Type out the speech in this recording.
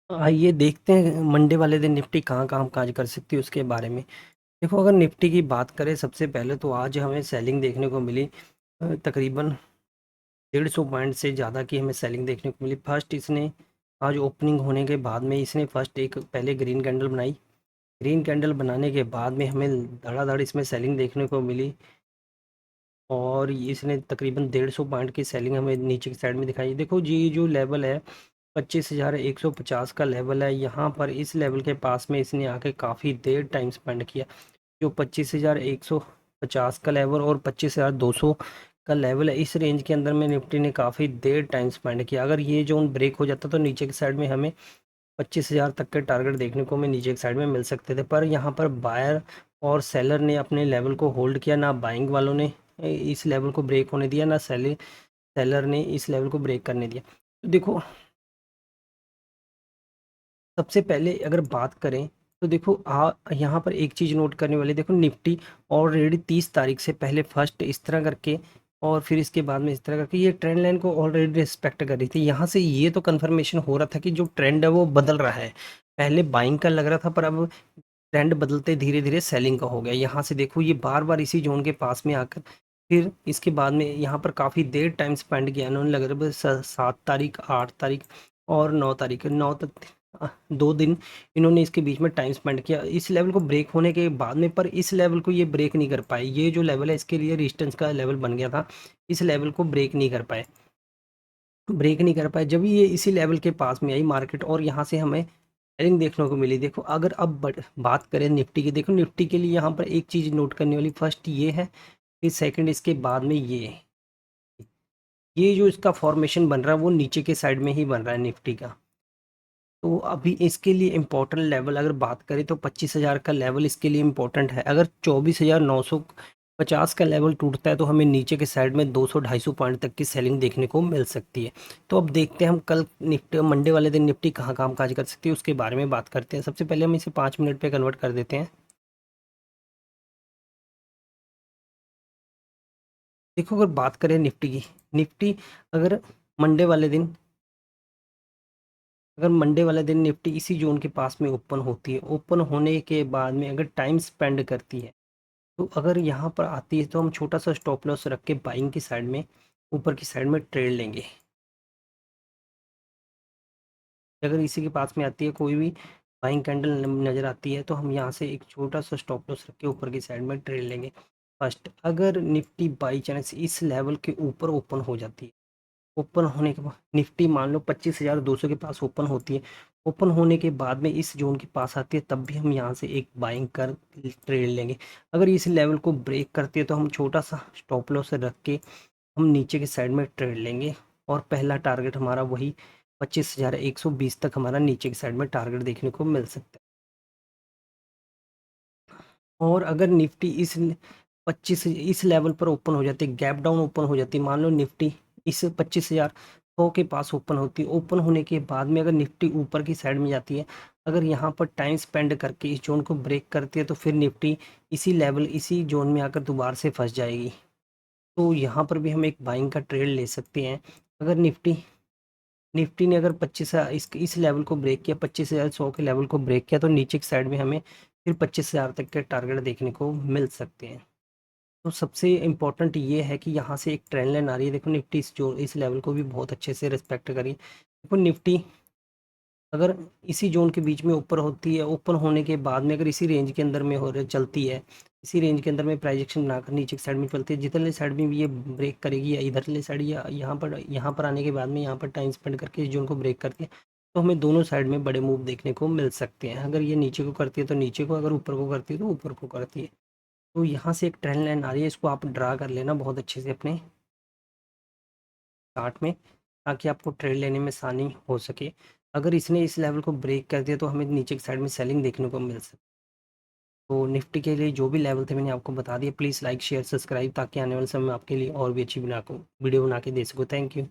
आइए देखते हैं मंडे वाले दिन निफ्टी कहाँ-कहाँ काज कर सकती है उसके बारे में। देखो, अगर निफ्टी की बात करें सबसे पहले तो आज हमें सेलिंग देखने को मिली। तकरीबन 150 पॉइंट से ज़्यादा की हमें सेलिंग देखने को मिली। फर्स्ट इसने आज ओपनिंग होने के बाद में इसने फर्स्ट एक पहले ग्रीन कैंडल बनाई। ग्रीन कैंडल बनाने के बाद में हमें धड़ाधड़ इसमें सेलिंग देखने को मिली और इसने तकरीबन 150 पॉइंट की सेलिंग हमें नीचे की साइड में दिखाई। देखो जी, ये जो लेवल है 25,150 का लेवल है। यहाँ पर इस लेवल के पास में इसने आके काफ़ी देर टाइम स्पेंड किया। जो 25,150 का लेवल और 25,200 का लेवल है, इस रेंज के अंदर में निफ्टी ने काफ़ी देर टाइम स्पेंड किया। अगर ये जोन ब्रेक हो जाता तो नीचे की साइड में हमें 25,000 तक के टारगेट देखने को हमें नीचे की साइड में मिल सकते थे, पर यहाँ पर बायर और सेलर ने अपने लेवल को होल्ड किया। ना बाइंग वालों ने इस लेवल को ब्रेक होने दिया, ना सेलर ने इस लेवल को ब्रेक करने दिया। तो देखो, सबसे पहले अगर बात करें तो देखो यहाँ पर एक चीज़ नोट करने वाली। देखो, निफ्टी ऑलरेडी 30 तारीख से पहले फर्स्ट इस तरह करके और फिर इसके बाद में इस तरह करके ये ट्रेंड लाइन को ऑलरेडी रिस्पेक्ट कर रही थी। यहाँ से ये तो कंफर्मेशन हो रहा था कि जो ट्रेंड है वो बदल रहा है। पहले बाइंग का लग रहा था, पर अब ट्रेंड बदलते धीरे धीरे सेलिंग का हो गया। यहाँ से देखो, ये बार बार इसी जोन के पास में आकर फिर इसके बाद में यहाँ पर काफ़ी देर टाइम स्पेंड किया इन्होंने। लग रहा है 7 तारीख, 8 तारीख और 9 तारीख, 9 तक 2 दिन इन्होंने इसके बीच में टाइम स्पेंड किया इस लेवल को ब्रेक होने के बाद में। पर इस लेवल को ये ब्रेक नहीं कर पाए। ये जो लेवल है इसके लिए रेजिस्टेंस का लेवल बन गया था, इस लेवल को ब्रेक नहीं कर पाए। जब ये इसी लेवल के पास में आई मार्केट और यहाँ से हमें सेलिंग देखने को मिली। देखो, अगर अब बात करें निफ्टी की, देखो निफ्टी के लिए यहाँ पर एक चीज़ नोट करने वाली, फर्स्ट ये है, फिर सेकंड इसके बाद में ये जो इसका फॉर्मेशन बन रहा है वो नीचे के साइड में ही बन रहा है निफ्टी का। तो अभी इसके लिए इम्पोर्टेंट लेवल अगर बात करें तो 25,000 का लेवल इसके लिए इम्पोर्टेंट है। अगर 24,950 का लेवल टूटता है तो हमें नीचे के साइड में 200-250 पॉइंट तक की सेलिंग देखने को मिल सकती है। तो अब देखते हैं हम कल निफ्टी मंडे वाले दिन निफ्टी कहाँ काम काज कर सकती है उसके बारे में बात करते हैं। सबसे पहले हम इसे 5 मिनट पे कन्वर्ट कर देते हैं। देखो, अगर बात करें निफ्टी की, निफ्टी अगर मंडे वाले दिन अगर मंडे वाले दिन निफ्टी इसी जोन के पास में ओपन होती है, ओपन होने के बाद में अगर टाइम स्पेंड करती है, तो अगर यहाँ पर आती है तो हम छोटा सा स्टॉप लॉस रख के बाइंग की साइड में ऊपर की साइड में ट्रेड लेंगे। अगर इसी के पास में आती है कोई भी बाइंग कैंडल नज़र आती है तो हम यहाँ से एक छोटा सा स्टॉप लॉस रख के ऊपर की साइड में ट्रेड लेंगे। फर्स्ट, अगर निफ्टी बाई चांस इस लेवल के ऊपर ओपन हो जाती है, ओपन होने के बाद निफ्टी मान लो 25,200 के पास ओपन होती है, ओपन होने के बाद में इस जोन के पास आती है, तब भी हम यहाँ से एक बाइंग कर ट्रेड लेंगे। अगर इस लेवल को ब्रेक करती है तो हम छोटा सा स्टॉप लॉस रख के हम नीचे की साइड में ट्रेड लेंगे और पहला टारगेट हमारा वही 25,120 तक हमारा नीचे की साइड में टारगेट देखने को मिल सकता है। और अगर निफ्टी इस 25 इस लेवल पर ओपन हो जाती है, गैप डाउन ओपन हो जाती है, मान लो निफ्टी इस 25,100 के पास ओपन होती है, ओपन होने के बाद में अगर निफ्टी ऊपर की साइड में जाती है, अगर यहाँ पर टाइम स्पेंड करके इस जोन को ब्रेक करती है तो फिर निफ्टी इसी जोन में आकर दोबारा से फंस जाएगी। तो यहाँ पर भी हम एक बाइंग का ट्रेड ले सकते हैं। अगर निफ्टी निफ्टी ने अगर 25 इस लेवल को ब्रेक किया, 25,100 के लेवल को ब्रेक किया, तो नीचे की साइड में हमें फिर 25,000 तक के टारगेट देखने को मिल सकते हैं। तो सबसे इम्पोर्टेंट ये है कि यहाँ से एक ट्रेंड लाइन आ रही है। देखो, निफ्टी इस लेवल को भी बहुत अच्छे से रिस्पेक्ट करी। देखो, निफ्टी अगर इसी जोन के बीच में ऊपर होती है, ओपन होने के बाद में अगर इसी रेंज के अंदर में हो रहे चलती है, इसी रेंज के अंदर में प्राइजेक्शन बनाकर नीचे की साइड में चलती है, जितने साइड में भी ये ब्रेक करेगी या इधरले साइड या यहाँ पर आने के बाद में यहाँ पर टाइम स्पेंड करके इस जोन को ब्रेक करती है, तो हमें दोनों साइड में बड़े मूव देखने को मिल सकते हैं। अगर ये नीचे को करती है तो नीचे को, अगर ऊपर को करती है तो ऊपर को करती है। तो यहाँ से एक ट्रेंड लाइन आ रही है, इसको आप ड्रा कर लेना बहुत अच्छे से अपने चार्ट में, ताकि आपको ट्रेड लेने में आसानी हो सके। अगर इसने इस लेवल को ब्रेक कर दिया तो हमें नीचे की साइड में सेलिंग देखने को मिल सकती है। तो निफ्टी के लिए जो भी लेवल थे मैंने आपको बता दिया। प्लीज़ लाइक शेयर सब्सक्राइब, ताकि आने वाले समय में आपके लिए और भी अच्छी वीडियो बना के दे सकूँ। Thank you.